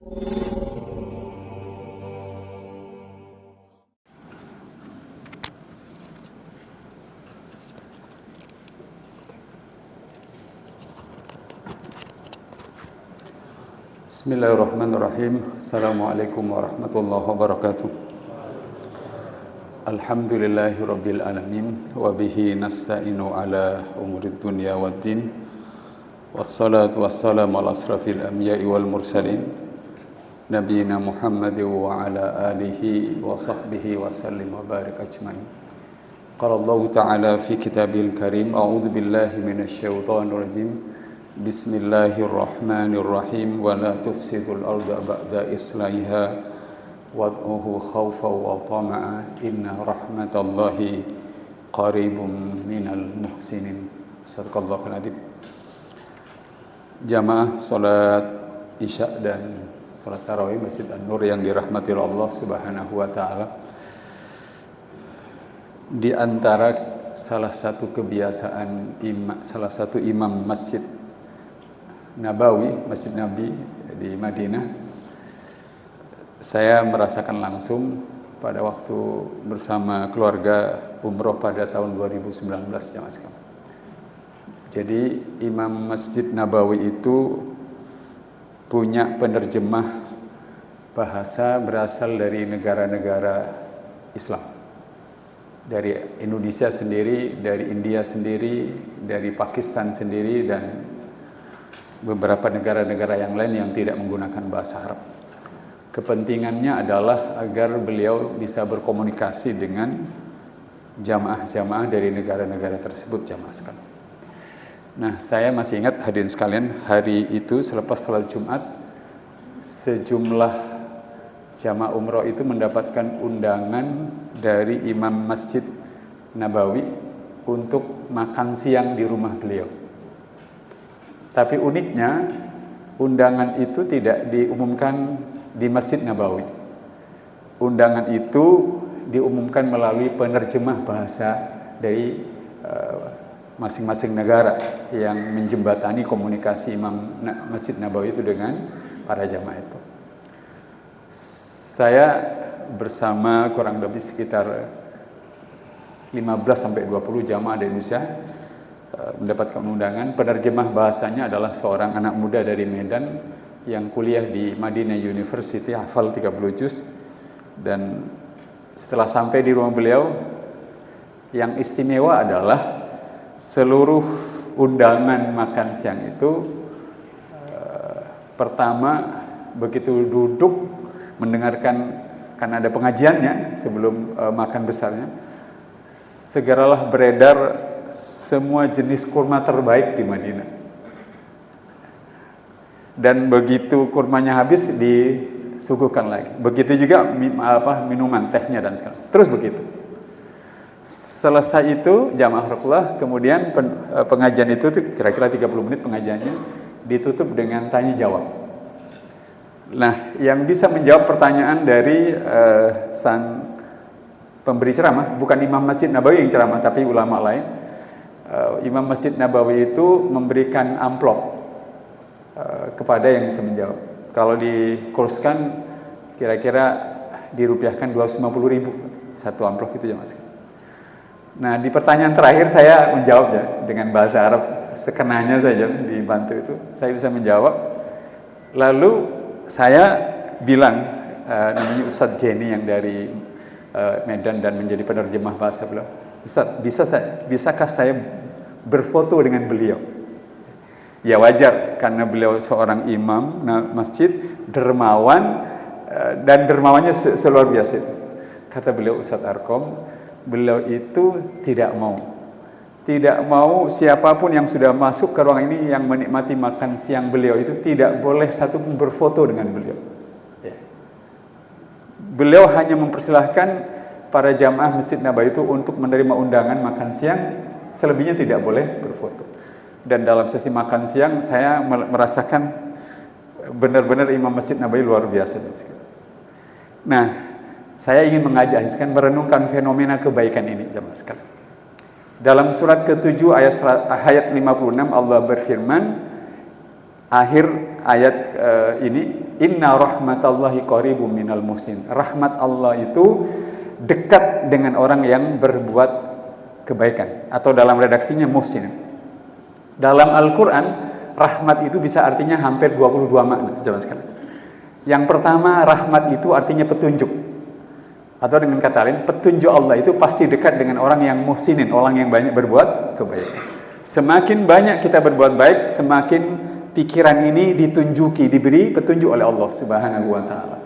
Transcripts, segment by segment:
Bismillahirrahmanirrahim. Assalamualaikum warahmatullahi wabarakatuh. Alhamdulillahi rabbil alamin. Wa bihi nasta'inu ala umurid dunya waddin. Wassalatu wassalamu ala asrafil anbiya'i wal mursalin Nabiina Muhammadin wa ala alihi wa sahbihi wa sallim wa barik ajmain. Qala Allah ta'ala fi kitabil karim. A'udhu billahi minasyaitonir rajim. Bismillahirrahmanirrahim. Wa la tufsidul arda ba'da islahiha wad'uhu khawfan wa tama'a inna rahmatallahi qaribun minal muhsinin. Sadaqallahul adzim. Jamaah salat Isya dan salat tarawih Masjid An-Nur yang dirahmati Allah Subhanahu wa taala. Di antara salah satu kebiasaan salah satu imam Masjid Nabawi, Masjid Nabi di Madinah, saya merasakan langsung pada waktu bersama keluarga umroh pada tahun 2019 jamaah sekalian. Jadi imam Masjid Nabawi itu punya penerjemah bahasa berasal dari negara-negara Islam. Dari Indonesia sendiri, dari India sendiri, dari Pakistan sendiri, dan beberapa negara-negara yang lain yang tidak menggunakan bahasa Arab. Kepentingannya adalah agar beliau bisa berkomunikasi dengan jamaah-jamaah dari negara-negara tersebut jamaah sekalian. Nah, saya masih ingat hadirin sekalian, hari itu selepas salat Jumat, sejumlah jamaah umroh itu mendapatkan undangan dari imam Masjid Nabawi untuk makan siang di rumah beliau. Tapi uniknya, undangan itu tidak diumumkan di Masjid Nabawi. Undangan itu diumumkan melalui penerjemah bahasa dari masing-masing negara yang menjembatani komunikasi imam Masjid Nabawi itu dengan para jamaah itu. Saya bersama kurang lebih sekitar 15-20 jamaah dari Indonesia mendapatkan undangan. Penerjemah bahasanya adalah seorang anak muda dari Medan yang kuliah di Madinah University, hafal 30 juz. Dan setelah sampai di rumah beliau, yang istimewa adalah seluruh undangan makan siang itu pertama begitu duduk mendengarkan, karena ada pengajiannya sebelum makan besarnya, segeralah beredar semua jenis kurma terbaik di Madinah. Dan begitu kurmanya habis, disuguhkan lagi. Begitu juga minuman, tehnya dan segala. Terus begitu. Selesai itu jamaah Rasulullah, kemudian pengajian itu kira-kira 30 menit pengajiannya ditutup dengan tanya jawab. Nah, yang bisa menjawab pertanyaan dari sang pemberi ceramah, bukan imam Masjid Nabawi yang ceramah, tapi ulama lain. Imam Masjid Nabawi itu memberikan amplop kepada yang bisa menjawab. Kalau dikurskan kira-kira dirupiahkan 250.000 satu amplop itu ya mas. Nah, di pertanyaan terakhir saya menjawabnya dengan bahasa Arab sekenanya saja, dibantu itu saya bisa menjawab. Lalu saya bilang, namanya Ustadz Jenny yang dari Medan dan menjadi penerjemah bahasa beliau, Ustadz, bisakah saya berfoto dengan beliau? Ya wajar, karena beliau seorang imam masjid, dermawan, dan dermawannya seluar biasa. Kata beliau, Ustadz Arkom, beliau itu tidak mau siapapun yang sudah masuk ke ruang ini yang menikmati makan siang beliau itu tidak boleh satu pun berfoto dengan beliau. Ya. Beliau hanya mempersilahkan para jamaah Masjid Nabawi itu untuk menerima undangan makan siang, selebihnya tidak boleh berfoto. Dan dalam sesi makan siang saya merasakan benar-benar imam Masjid Nabawi luar biasa. Nah, saya ingin mengajak merenungkan fenomena kebaikan ini jamaah sekalian. Dalam surat ke-7 ayat 56 Allah berfirman, akhir ayat ini, inna rahmatallahi qaribum minal muhsin. Rahmat Allah itu dekat dengan orang yang berbuat kebaikan, atau dalam redaksinya muhsin. Dalam Al-Quran, rahmat itu bisa artinya hampir 22 makna, jemaah sekalian. Yang pertama, rahmat itu artinya petunjuk, atau dengan kata lain, petunjuk Allah itu pasti dekat dengan orang yang muhsinin, orang yang banyak berbuat kebaikan. Semakin banyak kita berbuat baik, semakin pikiran ini ditunjuki, diberi petunjuk oleh Allah Subhanahu wa ta'ala.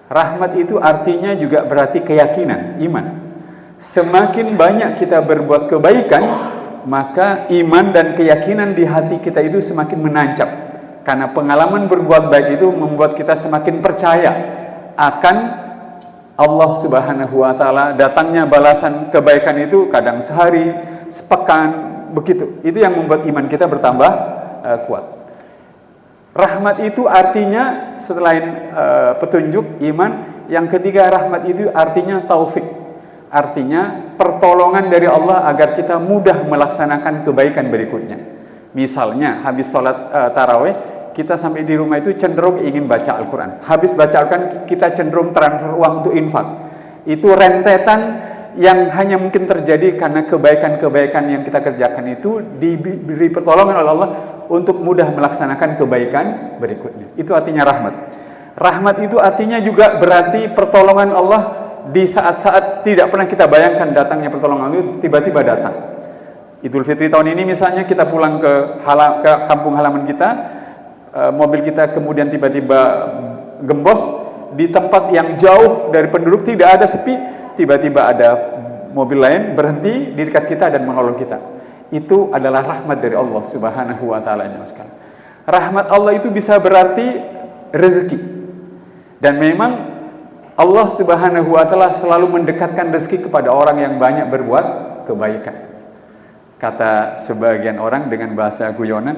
Rahmat itu artinya juga berarti keyakinan, iman. Semakin banyak kita berbuat kebaikan, maka iman dan keyakinan di hati kita itu semakin menancap. Karena pengalaman berbuat baik itu membuat kita semakin percaya akan Allah Subhanahu wa ta'ala. Datangnya balasan kebaikan itu kadang sehari, sepekan, begitu. Itu yang membuat iman kita bertambah kuat. Rahmat itu artinya selain petunjuk, iman, yang ketiga rahmat itu artinya taufik. Artinya pertolongan dari Allah agar kita mudah melaksanakan kebaikan berikutnya. Misalnya habis sholat tarawih, kita sampai di rumah itu cenderung ingin baca Al-Quran. Habis baca Al-Quran, kita cenderung transfer uang untuk infak. Itu rentetan yang hanya mungkin terjadi karena kebaikan-kebaikan yang kita kerjakan itu diberi pertolongan oleh Allah untuk mudah melaksanakan kebaikan berikutnya. Itu artinya rahmat. Rahmat itu artinya juga berarti pertolongan Allah di saat-saat tidak pernah kita bayangkan datangnya pertolongan itu tiba-tiba datang. Idul Fitri tahun ini misalnya kita pulang ke kampung halaman kita, mobil kita kemudian tiba-tiba gembos di tempat yang jauh dari penduduk, tidak ada, sepi, tiba-tiba ada mobil lain berhenti di dekat kita dan menolong kita. Itu adalah rahmat dari Allah Subhanahu wa ta'ala. Rahmat Allah itu bisa berarti rezeki. Dan memang Allah Subhanahu wa ta'ala selalu mendekatkan rezeki kepada orang yang banyak berbuat kebaikan. Kata sebagian orang dengan bahasa guyonan,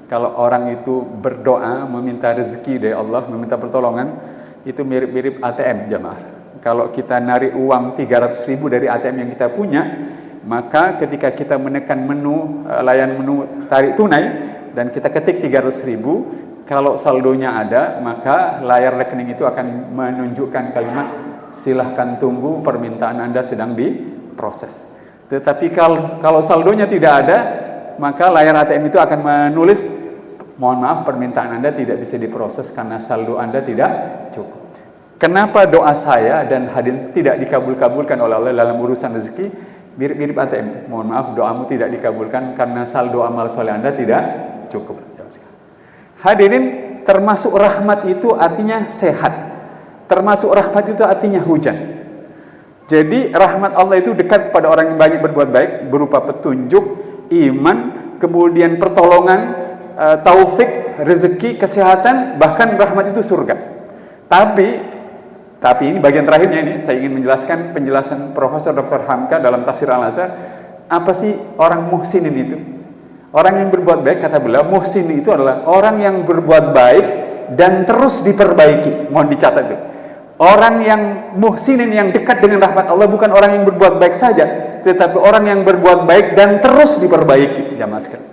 kalau orang itu berdoa meminta rezeki dari Allah, meminta pertolongan, itu mirip-mirip ATM, jamaah. Kalau kita narik uang 300.000 dari ATM yang kita punya, maka ketika kita menekan menu, layan menu tarik tunai, dan kita ketik 300.000, kalau saldonya ada, maka layar rekening itu akan menunjukkan kalimat, silahkan tunggu, permintaan Anda sedang diproses. Tetapi kalau saldonya tidak ada, maka layar ATM itu akan menulis, mohon maaf, permintaan Anda tidak bisa diproses karena saldo Anda tidak cukup. Kenapa doa saya dan hadirin tidak dikabul-kabulkan oleh Allah dalam urusan rezeki? Mirip-mirip ATM. Mohon maaf, doamu tidak dikabulkan karena saldo amal soleh Anda tidak cukup. Hadirin, termasuk rahmat itu artinya sehat. Termasuk rahmat itu artinya hujan. Jadi rahmat Allah itu dekat kepada orang yang banyak berbuat baik berupa petunjuk, iman, kemudian pertolongan, taufik, rezeki, kesehatan, bahkan rahmat itu surga. Tapi ini bagian terakhirnya, ini saya ingin menjelaskan penjelasan Profesor Dr. Hamka dalam tafsir Al-Azhar. Apa sih orang muhsinin itu? Orang yang berbuat baik, kata beliau, muhsin itu adalah orang yang berbuat baik dan terus diperbaiki. Mohon dicatat itu. Orang yang muhsinin yang dekat dengan rahmat Allah bukan orang yang berbuat baik saja, tetapi orang yang berbuat baik dan terus diperbaiki. Jamaah sekalian.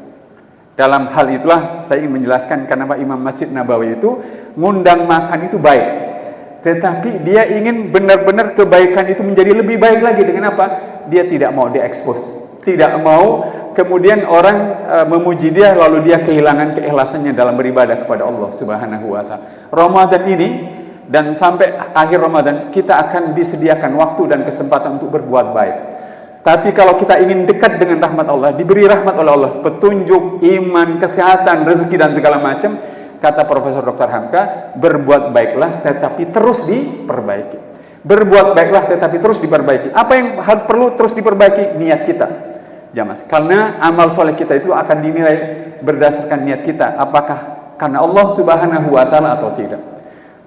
Dalam hal itulah saya ingin menjelaskan kenapa Imam Masjid Nabawi itu ngundang makan itu baik. Tetapi dia ingin benar-benar kebaikan itu menjadi lebih baik lagi. Dengan apa? Dia tidak mau diekspos, tidak mau kemudian orang memuji dia lalu dia kehilangan keikhlasannya dalam beribadah kepada Allah Subhanahu wa ta'ala. Ramadan ini dan sampai akhir Ramadan kita akan disediakan waktu dan kesempatan untuk berbuat baik. Tapi kalau kita ingin dekat dengan rahmat Allah, diberi rahmat oleh Allah, petunjuk, iman, kesehatan, rezeki dan segala macam, kata Profesor Dr. Hamka, berbuat baiklah tetapi terus diperbaiki. Berbuat baiklah tetapi terus diperbaiki. Apa yang perlu terus diperbaiki? Niat kita. Jamaah, karena amal soleh kita itu akan dinilai berdasarkan niat kita. Apakah karena Allah Subhanahu wa ta'ala atau tidak.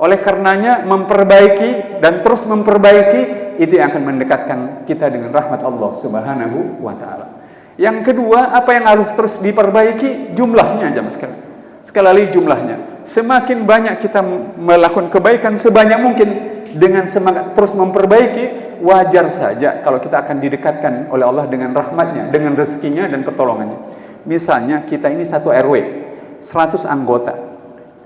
Oleh karenanya memperbaiki dan terus memperbaiki itu yang akan mendekatkan kita dengan rahmat Allah Subhanahu wa ta'ala. Yang kedua, apa yang harus terus diperbaiki? Jumlahnya, jamaah sekalian. Sekali lagi jumlahnya. Semakin banyak kita melakukan kebaikan sebanyak mungkin dengan semangat terus memperbaiki, wajar saja kalau kita akan didekatkan oleh Allah dengan rahmatnya, dengan rezekinya dan pertolongannya. Misalnya kita ini satu RW, 100 anggota.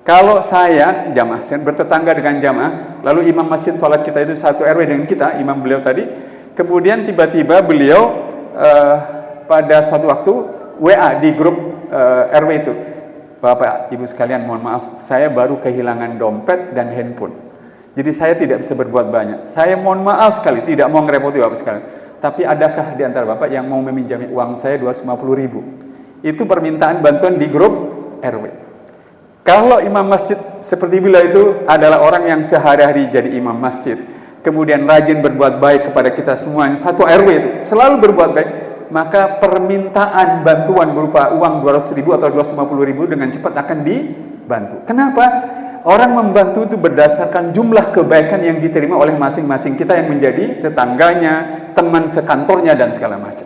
Kalau saya jamaah bertetangga dengan jamaah, lalu imam masjid sholat kita itu satu RW dengan kita, imam beliau tadi, kemudian tiba-tiba beliau pada suatu waktu WA di grup RW itu, Bapak Ibu sekalian mohon maaf, saya baru kehilangan dompet dan handphone, jadi saya tidak bisa berbuat banyak, saya mohon maaf sekali, tidak mau ngerepoti Bapak sekalian, tapi adakah di antara Bapak yang mau meminjami uang saya 250.000? Itu permintaan bantuan di grup RW. Kalau imam masjid seperti beliau itu adalah orang yang sehari-hari jadi imam masjid, kemudian rajin berbuat baik kepada kita semuanya, satu RW itu selalu berbuat baik, maka permintaan bantuan berupa uang 200.000 atau 250.000 dengan cepat akan dibantu. Kenapa? Orang membantu itu berdasarkan jumlah kebaikan yang diterima oleh masing-masing kita yang menjadi tetangganya, teman sekantornya, dan segala macam.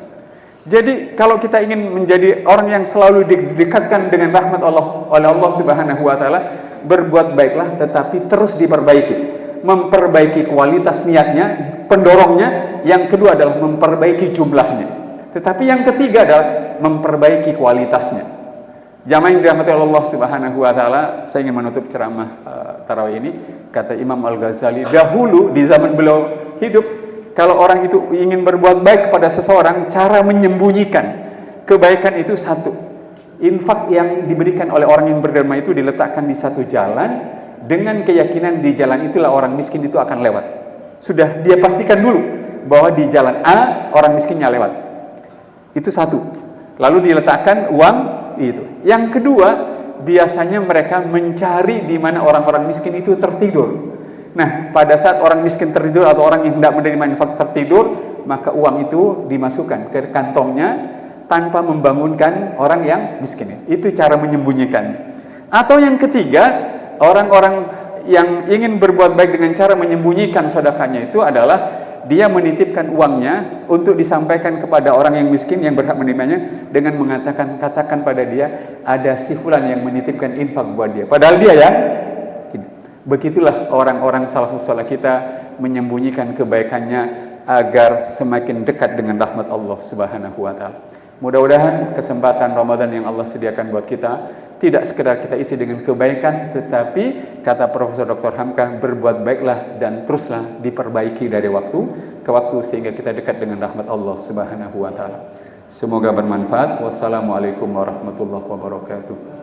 Jadi kalau kita ingin menjadi orang yang selalu didekatkan dengan rahmat Allah oleh Allah Subhanahu wa taala, berbuat baiklah tetapi terus diperbaiki. Memperbaiki kualitas niatnya, pendorongnya, yang kedua adalah memperbaiki jumlahnya. Tetapi yang ketiga adalah memperbaiki kualitasnya. Jamaah yang dirahmati Allah Subhanahu wa taala, saya ingin menutup ceramah tarawih ini, kata Imam Al-Ghazali, dahulu di zaman beliau hidup, kalau orang itu ingin berbuat baik kepada seseorang, cara menyembunyikan kebaikan itu satu. Infak yang diberikan oleh orang yang berderma itu diletakkan di satu jalan, dengan keyakinan di jalan itulah orang miskin itu akan lewat. Sudah dia pastikan dulu bahwa di jalan A orang miskinnya lewat. Itu satu. Lalu diletakkan uang itu. Yang kedua, biasanya mereka mencari di mana orang-orang miskin itu tertidur. Nah, pada saat orang miskin tertidur atau orang yang tidak menerima infak tertidur, maka uang itu dimasukkan ke kantongnya tanpa membangunkan orang yang miskin. Itu cara menyembunyikannya. Atau yang ketiga, orang-orang yang ingin berbuat baik dengan cara menyembunyikan sedekahnya itu adalah dia menitipkan uangnya untuk disampaikan kepada orang yang miskin yang berhak menerimanya dengan mengatakan, katakan pada dia, ada si fulan yang menitipkan infak buat dia. Padahal dia ya. Begitulah orang-orang salafus saleh kita menyembunyikan kebaikannya agar semakin dekat dengan rahmat Allah Subhanahu wa taala. Mudah-mudahan kesempatan Ramadan yang Allah sediakan buat kita tidak sekedar kita isi dengan kebaikan, tetapi kata Profesor Dr. Hamka, berbuat baiklah dan teruslah diperbaiki dari waktu ke waktu sehingga kita dekat dengan rahmat Allah Subhanahu wa taala. Semoga bermanfaat. Wassalamualaikum warahmatullahi wabarakatuh.